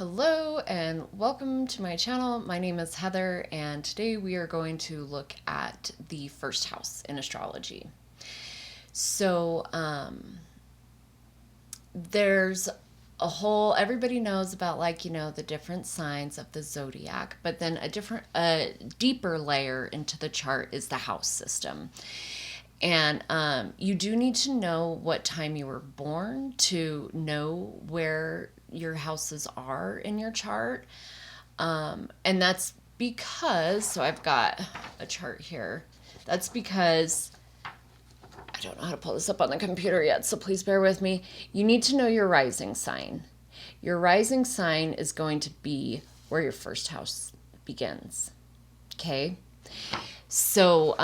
Hello and welcome to my channel. My name is Heather and today we are going to look at the first house in astrology. So there's everybody knows about the different signs of the zodiac, but then a deeper layer into the chart is the house system. And you do need to know what time you were born to know where your houses are in your chart. And that's because, so I've got a chart here. That's because I don't know how to pull this up on the computer yet, so please bear with me. You need to know your rising sign. Your rising sign is going to be where your first house begins. Okay? So,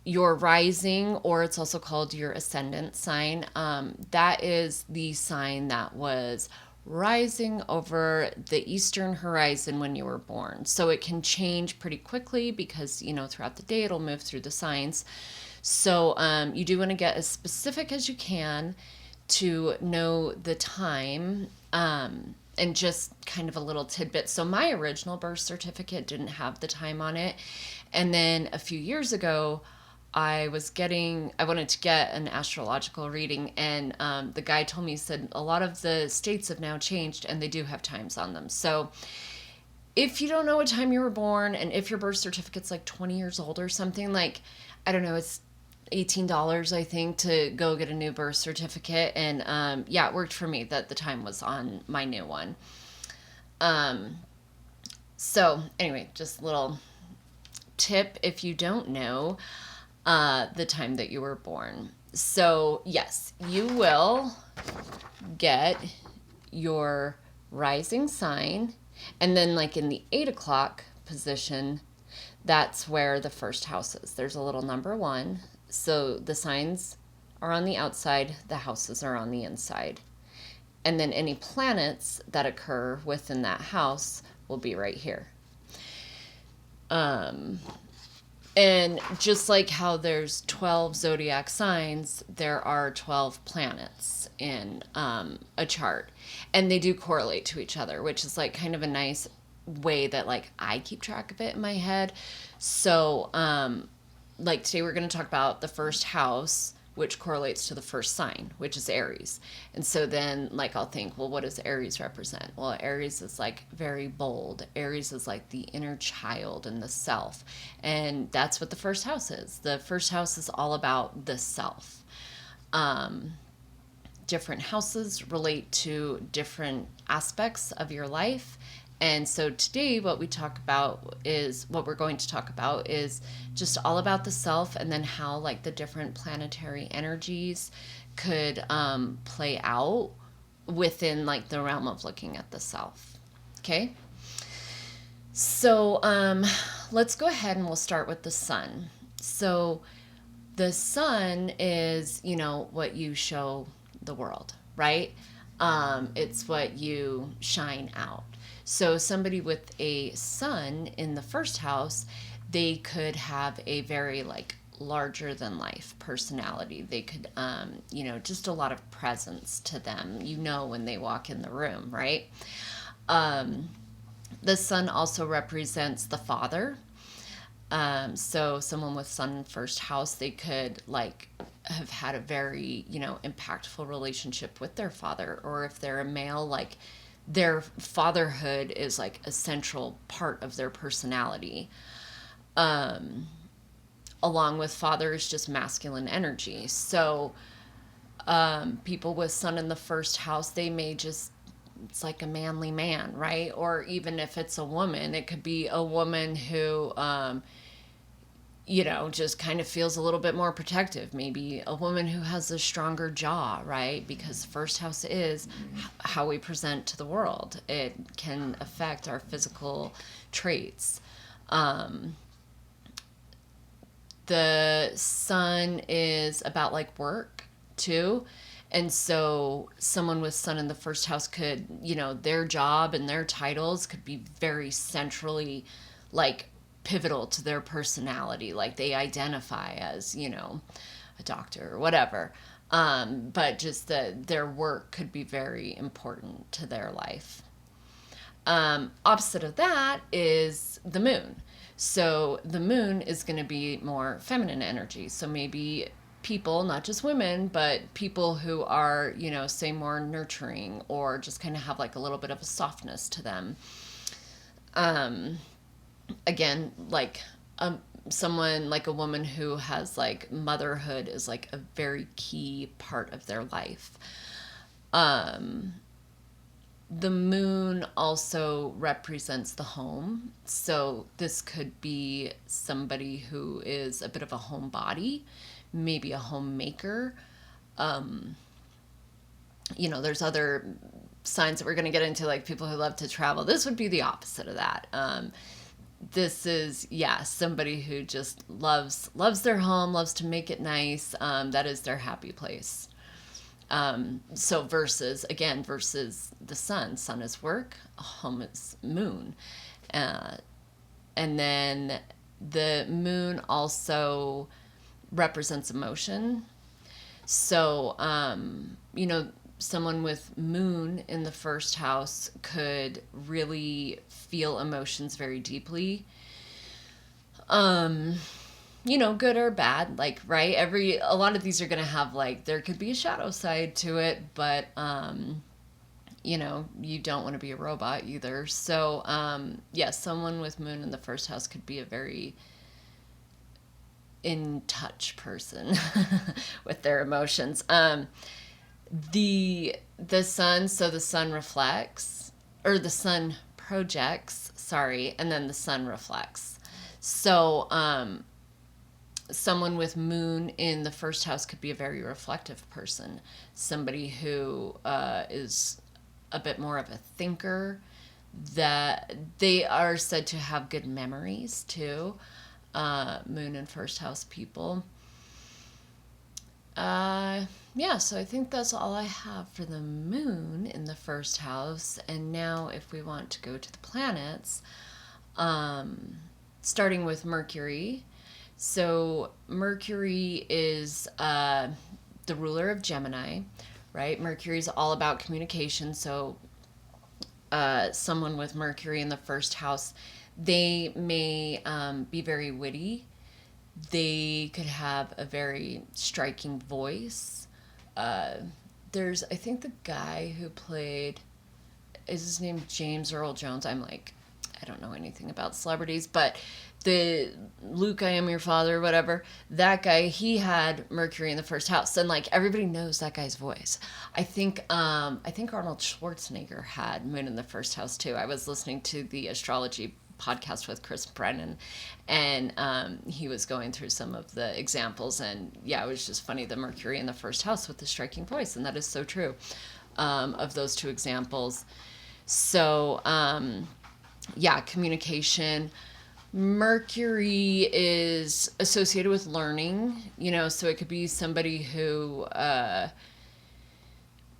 your rising, or it's also called your ascendant sign, that is the sign that was rising over the eastern horizon when you were born. So it can change pretty quickly because, throughout the day it'll move through the signs. So you do want to get as specific as you can to know the time. And just kind of a little tidbit. So my original birth certificate didn't have the time on it. And then a few years ago, I wanted to get an astrological reading, and the guy told me, he said, a lot of the states have now changed and they do have times on them. So if you don't know what time you were born, and if your birth certificate's like 20 years old or something, I don't know, it's $18, I think, to go get a new birth certificate. And yeah, it worked for me that the time was on my new one. So anyway, just a little tip if you don't know the time that you were born. So yes, you will get your rising sign, and then in the 8 o'clock position, that's where the first house is. There's a little number 1. So the signs are on the outside, the houses are on the inside. And then any planets that occur within that house will be right here. And just like how there's 12 zodiac signs, there are 12 planets in a chart. And they do correlate to each other, which is kind of a nice way that I keep track of it in my head. So today we're going to talk about the first house, which correlates to the first sign, which is Aries. And so then I'll think, well, what does Aries represent? Well, Aries is very bold. Aries is the inner child and the self. And that's what the first house is. The first house is all about the self. Different houses relate to different aspects of your life. And so today what we're going to talk about is just all about the self, and then how the different planetary energies could play out within the realm of looking at the self. Okay? So let's go ahead and we'll start with the sun. So the sun is, what you show the world, right? It's what you shine out. So somebody with a sun in the first house, they could have a very larger than life personality. They could, just a lot of presence to them, when they walk in the room, right? The sun also represents the father. So someone with sun in first house, they could have had a very, impactful relationship with their father. Or if they're a male, their fatherhood is a central part of their personality. Along with father is just masculine energy. So people with sun in the first house, they may just, it's a manly man, right? Or even if it's a woman, it could be a woman who just kind of feels a little bit more protective. Maybe a woman who has a stronger jaw, right? Because first house is how we present to the world. It can affect our physical traits. The sun is about work too. And so someone with sun in the first house could, their job and their titles could be very centrally pivotal to their personality. They identify as, a doctor or whatever. But just their work could be very important to their life. Opposite of that is the moon. So the moon is going to be more feminine energy. So maybe people, not just women, but people who are, say more nurturing or just kind of have like a little bit of a softness to them. Again, like someone like a woman who has like motherhood is like a very key part of their life. The moon also represents the home. So this could be somebody who is a bit of a homebody, maybe a homemaker. There's other signs that we're going to get into, like people who love to travel. This would be the opposite of that. This is, somebody who just loves their home, loves to make it nice. That is their happy place. So versus the sun. Sun is work, home is moon. And then the moon also represents emotion. So, someone with moon in the first house could really feel emotions very deeply. Good or bad, like, right? A lot of these are going to have, like, there could be a shadow side to it, but, you don't want to be a robot either. So, someone with moon in the first house could be a very in touch person with their emotions. The sun, so the sun reflects, or the sun projects, sorry, and then the sun reflects. So, someone with moon in the first house could be a very reflective person, somebody who is a bit more of a thinker, that they are said to have good memories too. Moon and first house people. So I think that's all I have for the moon in the first house. And now if we want to go to the planets, starting with Mercury. So Mercury is the ruler of Gemini, right? Mercury is all about communication. So someone with Mercury in the first house, they may be very witty. They could have a very striking voice. There's, I think the guy who played, is his name James Earl Jones? I don't know anything about celebrities, but the Luke, I Am Your Father, whatever, that guy, he had Mercury in the first house, and like everybody knows that guy's voice. I think Arnold Schwarzenegger had Moon in the first house too. I was listening to the Astrology podcast with Chris Brennan, and he was going through some of the examples, and it was just funny, the Mercury in the first house with the striking voice, and that is so true of those two examples. So communication. Mercury is associated with learning, so it could be somebody who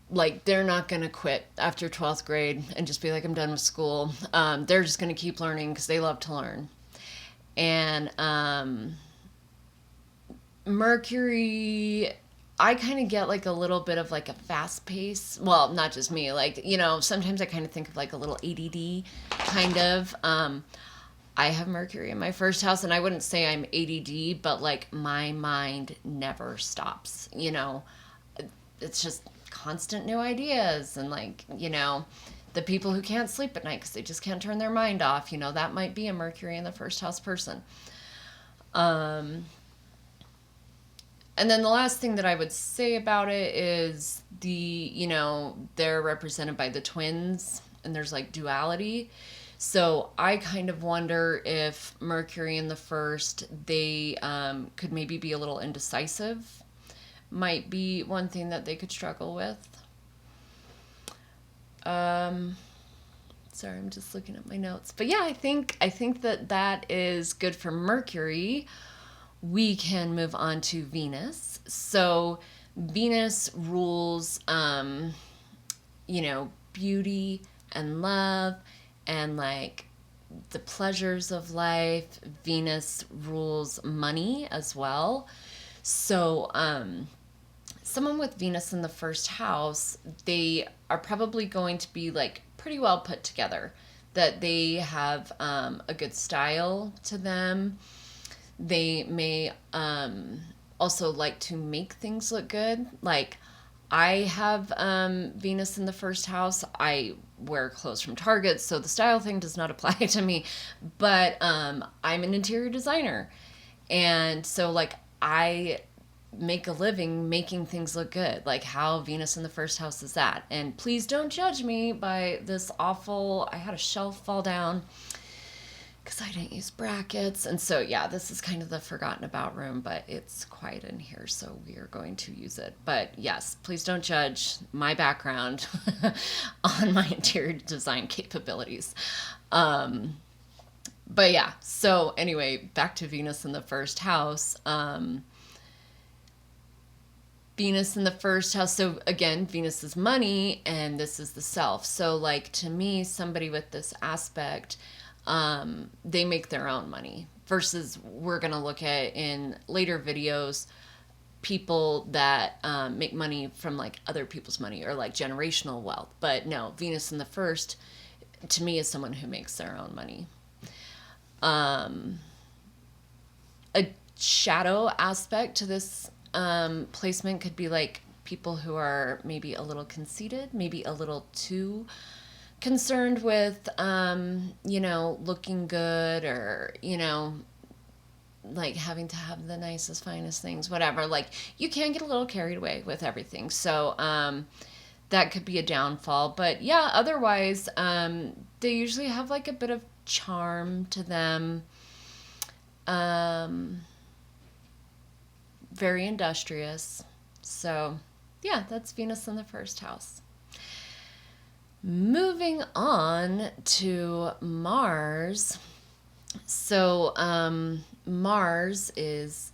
like they're not going to quit after 12th grade and just be like, I'm done with school. They're just going to keep learning because they love to learn. And Mercury, I kind of get like a little bit of like a fast pace. Well, not just me, like, sometimes I kind of think of like a little ADD kind of. I have Mercury in my first house, and I wouldn't say I'm ADD, but like my mind never stops. It's just constant new ideas, and like, the people who can't sleep at night because they just can't turn their mind off, that might be a Mercury in the first house person. And then the last thing that I would say about it is they're represented by the twins, and there's like duality. So I kind of wonder if Mercury in the first, they could maybe be a little indecisive. Might be one thing that they could struggle with. Sorry, I'm just looking at my notes. But I think that is good for Mercury. We can move on to Venus. So Venus rules, beauty and love and like the pleasures of life. Venus rules money as well. So, someone with Venus in the first house, they are probably going to be like pretty well put together. that they have a good style to them. They may also like to make things look good. Like I have Venus in the first house. I wear clothes from Target, so the style thing does not apply to me. But I'm an interior designer. And so, like, I make a living making things look good. Like, how Venus in the first house is that? And please don't judge me by this awful, I had a shelf fall down because I didn't use brackets. And so, yeah, this is kind of the forgotten about room, but it's quiet in here, so we are going to use it. But yes, please don't judge my background on my interior design capabilities. But yeah, so anyway, back to Venus in the first house. Venus in the first house. So again, Venus is money and this is the self. So like to me, somebody with this aspect, they make their own money versus we're going to look at in later videos, people that make money from like other people's money or like generational wealth. But no, Venus in the first to me is someone who makes their own money. A shadow aspect to this placement could be like people who are maybe a little conceited, maybe a little too concerned with, looking good or, like having to have the nicest, finest things, whatever. Like you can get a little carried away with everything. So that could be a downfall. But yeah, otherwise, they usually have like a bit of charm to them. Very industrious. So yeah, that's Venus in the first house. Moving on to Mars. So Mars is,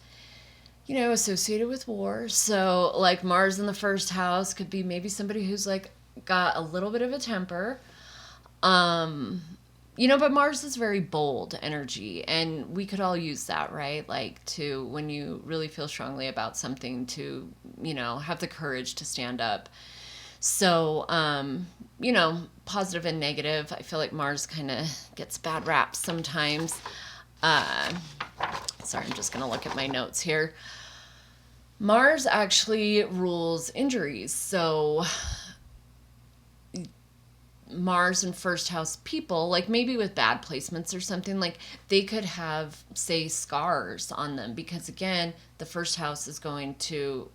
associated with war. So like Mars in the first house could be maybe somebody who's like got a little bit of a temper. But Mars is very bold energy, and we could all use that, right? Like to, when you really feel strongly about something, to, have the courage to stand up. So, positive and negative. I feel like Mars kind of gets bad rap sometimes. Sorry, I'm just going to look at my notes here. Mars actually rules injuries. So Mars and first house people, like maybe with bad placements or something, like they could have, say, scars on them because again, the first house is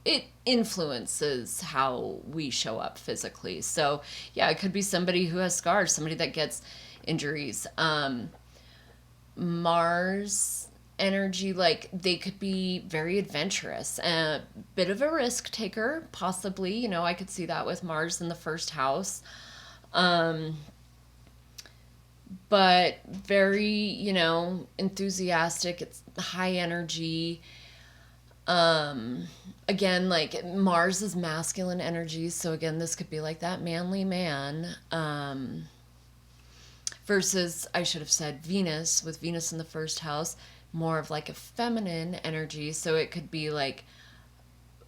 it influences how we show up physically. So yeah, it could be somebody who has scars, somebody that gets injuries. Mars energy, like they could be very adventurous, a bit of a risk taker, possibly. I could see that with Mars in the first house. But very, enthusiastic. It's high energy. Again, like Mars is masculine energy. So again, this could be like that manly man. Versus, I should have said Venus, with Venus in the first house, more of like a feminine energy. So it could be like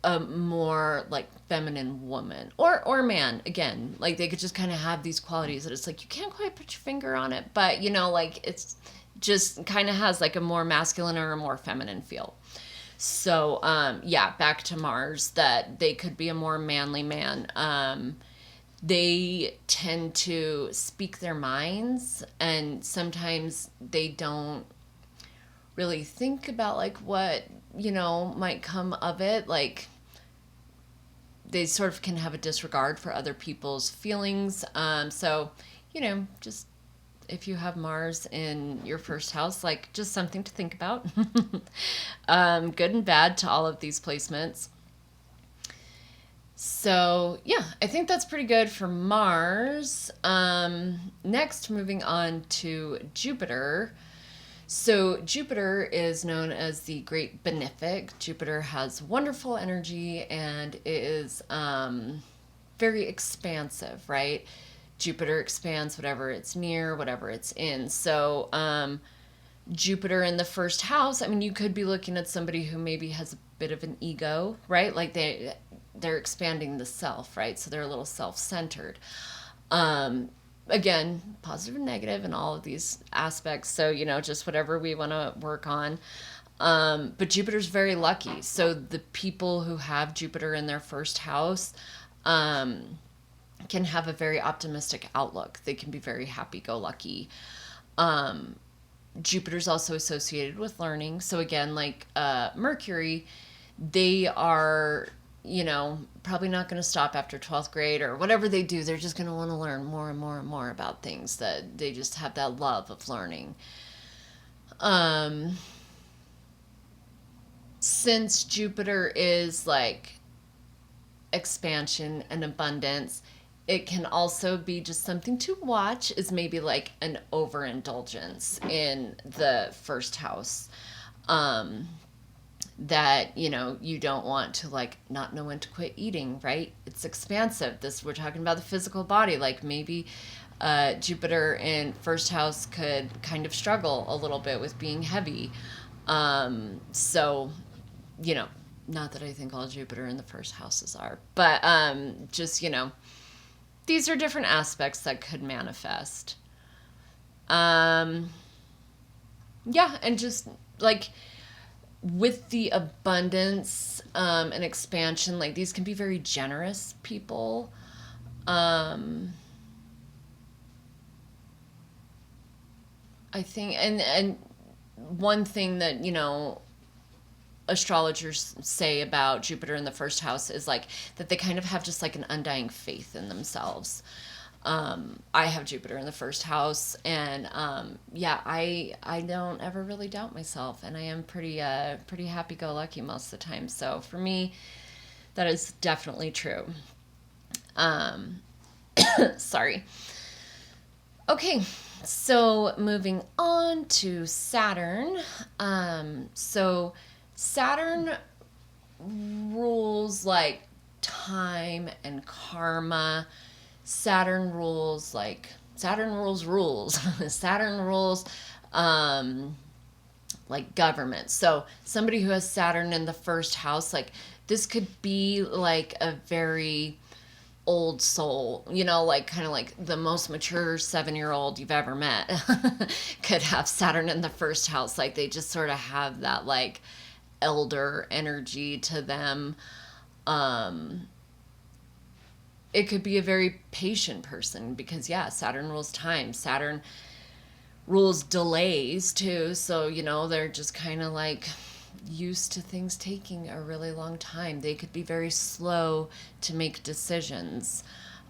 a more like feminine woman or man, again, like they could just kind of have these qualities that it's like you can't quite put your finger on it, but like it's just kind of has like a more masculine or a more feminine feel. So yeah, back to Mars, that they could be a more manly man. They tend to speak their minds, and sometimes they don't really think about like what might come of it. Like they sort of can have a disregard for other people's feelings. So just if you have Mars in your first house, like just something to think about. Good and bad to all of these placements. So yeah, I think that's pretty good for Mars. Next, moving on to Jupiter. So Jupiter is known as the great benefic. Jupiter has wonderful energy and is very expansive, right? Jupiter expands whatever it's near, whatever it's in. So Jupiter in the first house, I mean, you could be looking at somebody who maybe has a bit of an ego, right? Like they're expanding the self, right? So they're a little self-centered. again, positive and negative in all of these aspects. So, just whatever we want to work on. But Jupiter's very lucky. So the people who have Jupiter in their first house can have a very optimistic outlook. They can be very happy-go-lucky. Jupiter's also associated with learning. So again, like Mercury, they are, probably not going to stop after 12th grade or whatever they do. They're just going to want to learn more and more and more about things, that they just have that love of learning. Since Jupiter is like expansion and abundance, it can also be just something to watch, is maybe like an overindulgence in the first house. That you don't want to like not know when to quit eating, right? It's expansive. This, we're talking about the physical body. Like maybe Jupiter in first house could kind of struggle a little bit with being heavy. So not that I think all Jupiter in the first houses are, but just these are different aspects that could manifest. Yeah, and just like with the abundance and expansion, like these can be very generous people. I think, and one thing that astrologers say about Jupiter in the first house is like that they kind of have just like an undying faith in themselves. I have Jupiter in the first house, and yeah, I don't ever really doubt myself, and I am pretty happy-go-lucky most of the time. So for me, that is definitely true. Sorry. Okay, so moving on to Saturn. So Saturn rules like time and karma. Saturn rules rules. Saturn rules like government. So somebody who has Saturn in the first house, like this could be like a very old soul, like kind of like the most mature 7-year-old you've ever met could have Saturn in the first house. Like they just sort of have that like elder energy to them. It could be a very patient person because, yeah, Saturn rules time. Saturn rules delays too. So, they're just kind of like used to things taking a really long time. They could be very slow to make decisions.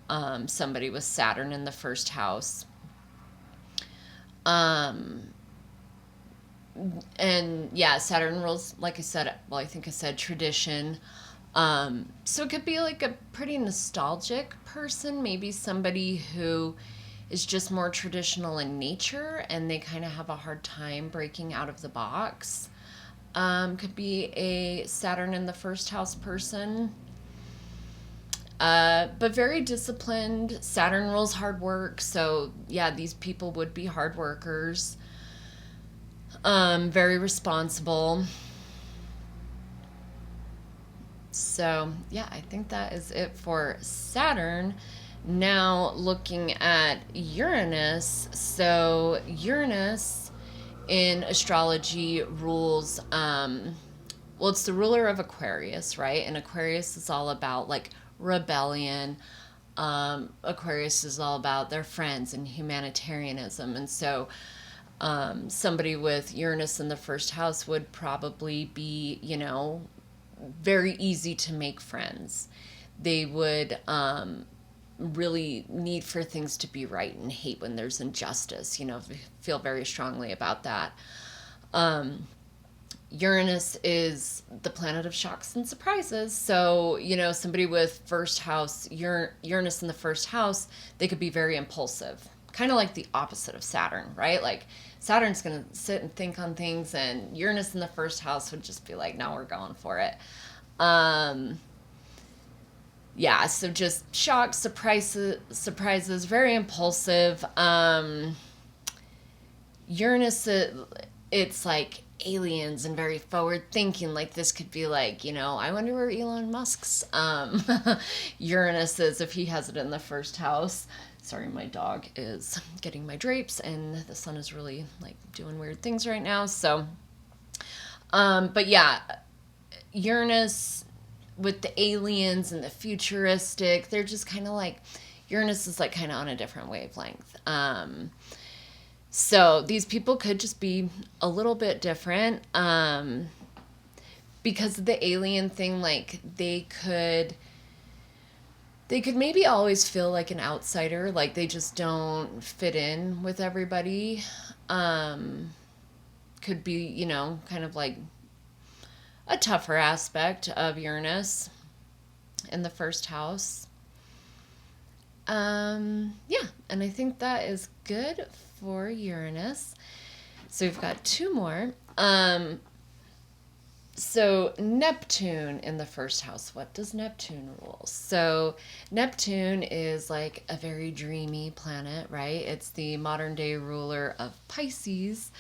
Somebody with Saturn in the first house. And yeah, Saturn rules, like I said, well, I think I said tradition. So it could be like a pretty nostalgic person, maybe somebody who is just more traditional in nature and they kind of have a hard time breaking out of the box. Could be a Saturn in the first house person. But very disciplined. Saturn rules hard work. So yeah, these people would be hard workers. Very responsible. So yeah, I think that is it for Saturn. Now looking at Uranus. So Uranus in astrology rules, well, it's the ruler of Aquarius, right? And Aquarius is all about like rebellion. Aquarius is all about their friends and humanitarianism. And so somebody with Uranus in the first house would probably be, very easy to make friends. They would really need for things to be right and hate when there's injustice, feel very strongly about that. Uranus is the planet of shocks and surprises. So, somebody with first house, Uranus in the first house, they could be very impulsive. Kind of like the opposite of Saturn, right? Like Saturn's going to sit and think on things, and Uranus in the first house would just be like, no, we're going for it. Yeah, so just shocks, surprises, very impulsive. Uranus, it's like aliens and very forward thinking. Like this could be like, I wonder where Elon Musk's Uranus is if he has it in the first house. Sorry, my dog is getting my drapes, and the sun is really like doing weird things right now. So, but yeah, Uranus with the aliens and the futuristic, they're just kind of like, Uranus is like kind of on a different wavelength. So these people could just be a little bit different, because of the alien thing. Like they could maybe always feel like an outsider, like they just don't fit in with everybody. Could be, kind of like a tougher aspect of Uranus in the first house. Yeah, and I think that is good for Uranus. So we've got two more. So Neptune in the first house. What does Neptune rule? So Neptune is like a very dreamy planet, right? It's the modern day ruler of Pisces.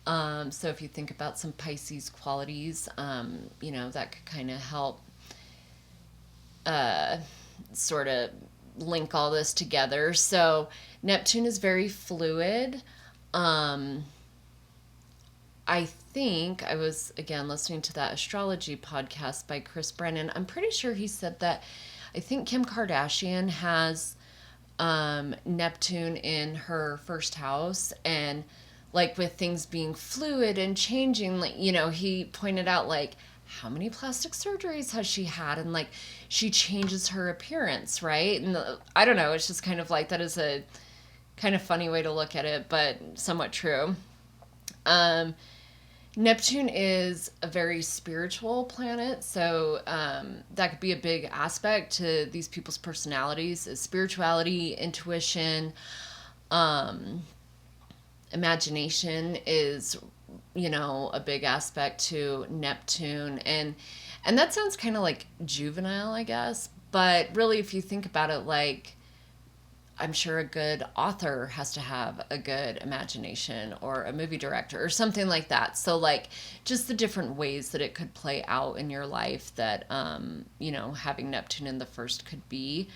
So if you think about some Pisces qualities, that could kind of help sort of link all this together. So Neptune is very fluid. I think I was, again, listening to that astrology podcast by Chris Brennan. I'm pretty sure he said that I think Kim Kardashian has Neptune in her first house. And like with things being fluid and changing, like, he pointed out like, how many plastic surgeries has she had? And like, she changes her appearance, right? And I don't know, it's just kind of like, that is a kind of funny way to look at it, but somewhat true. Neptune is a very spiritual planet, so that could be a big aspect to these people's personalities, is spirituality, intuition, imagination is, a big aspect to Neptune, and that sounds kind of like juvenile, I guess, but really if you think about it, like, I'm sure a good author has to have a good imagination, or a movie director or something like that. So like just the different ways that it could play out in your life that, having Neptune in the first could be.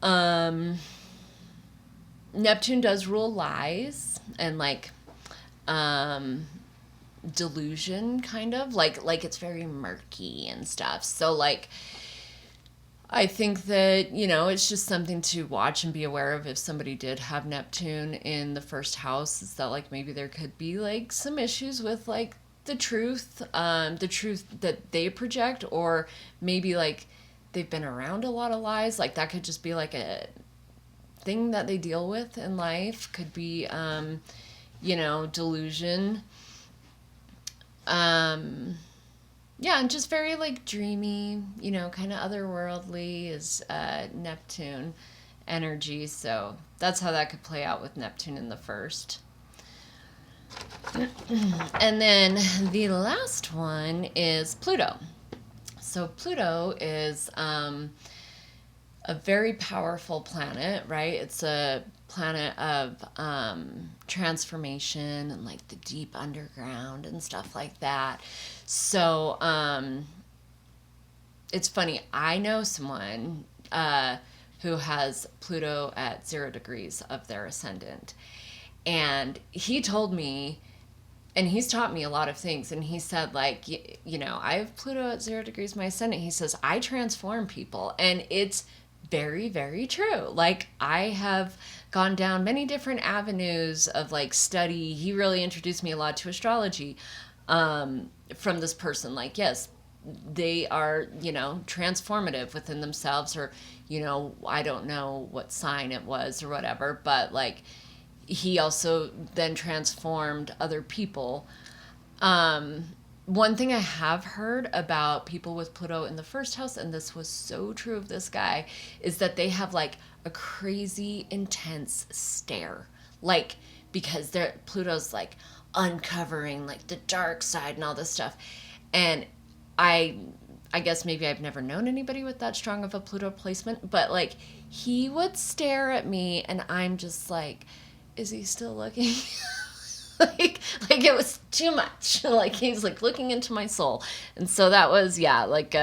Neptune does rule lies and like, delusion, kind of like it's very murky and stuff. So like, I think that, it's just something to watch and be aware of if somebody did have Neptune in the first house, is that like maybe there could be like some issues with like the truth that they project, or maybe like they've been around a lot of lies. Like that could just be like a thing that they deal with in life. Could be, delusion. Yeah, and just very like dreamy, kind of otherworldly is Neptune energy. So that's how that could play out with Neptune in the first. And then the last one is Pluto. So Pluto is a very powerful planet, right? It's a planet of transformation and like the deep underground and stuff like that. So it's funny. I know someone who has Pluto at 0 degrees of their ascendant. And he told me, and he's taught me a lot of things. And he said, like, I have Pluto at 0 degrees of my ascendant. He says, I transform people. And it's very, very true. Like, I have gone down many different avenues of like study. He really introduced me a lot to astrology from this person. Like, yes, they are, transformative within themselves, or, I don't know what sign it was or whatever, but like, he also then transformed other people. One thing I have heard about people with Pluto in the first house, and this was so true of this guy, is that they have like a crazy intense stare. Like, because Pluto's like uncovering like the dark side and all this stuff. And I guess maybe I've never known anybody with that strong of a Pluto placement, but like he would stare at me and I'm just like, is he still looking? like it was too much. Like he's like looking into my soul. And so that was, yeah, like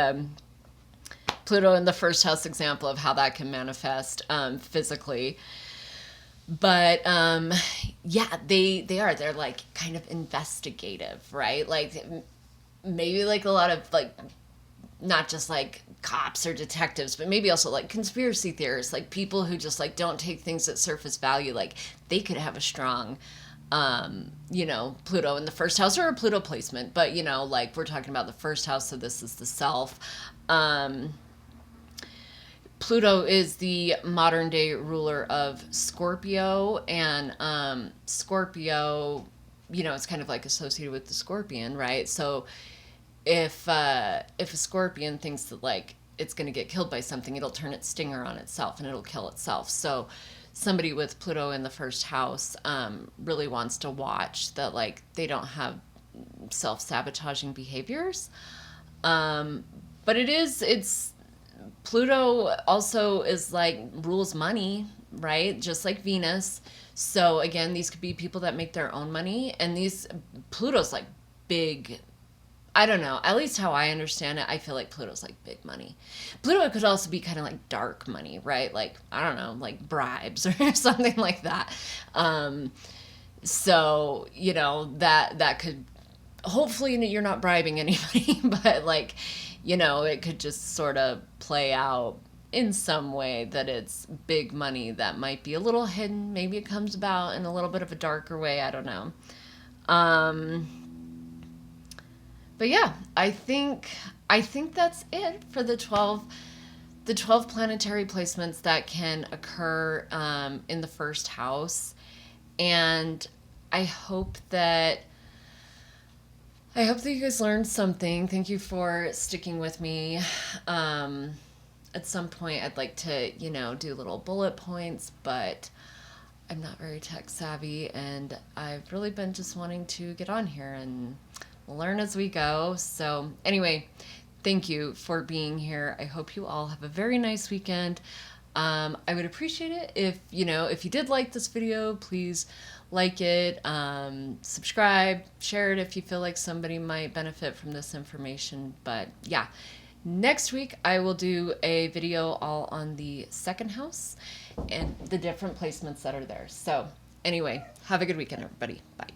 Pluto Pluto in the first house example of how that can manifest physically. But yeah, they're like kind of investigative, right? Like maybe like a lot of like not just like cops or detectives, but maybe also like conspiracy theorists, like people who just like don't take things at surface value. Like they could have a strong Pluto in the first house or a Pluto placement, but like we're talking about the first house, so this is the self. Pluto is the modern day ruler of Scorpio, and Scorpio, it's kind of like associated with the scorpion, right? So if a scorpion thinks that like it's going to get killed by something, it'll turn its stinger on itself and it'll kill itself. So somebody with Pluto in the first house really wants to watch that like they don't have self-sabotaging behaviors. But it's Pluto also is like rules money, right? Just like Venus. So again, these could be people that make their own money, and these Pluto's like big. I don't know. At least how I understand it, I feel like Pluto's like big money. Pluto could also be kind of like dark money, right? Like, I don't know, like bribes or something like that. So, that could, hopefully you're not bribing anybody, but like, it could just sort of play out in some way that it's big money that might be a little hidden. Maybe it comes about in a little bit of a darker way. I don't know. But yeah, I think that's it for the 12 planetary placements that can occur in the first house. And I hope that you guys learned something. Thank you for sticking with me. At some point I'd like to, do little bullet points, but I'm not very tech savvy, and I've really been just wanting to get on here and learn as we go. So anyway, thank you for being here. I hope you all have a very nice weekend. I would appreciate it if you did like this video, please like it, subscribe, share it if you feel like somebody might benefit from this information. But yeah, next week I will do a video all on the second house and the different placements that are there. So anyway, have a good weekend, everybody. Bye.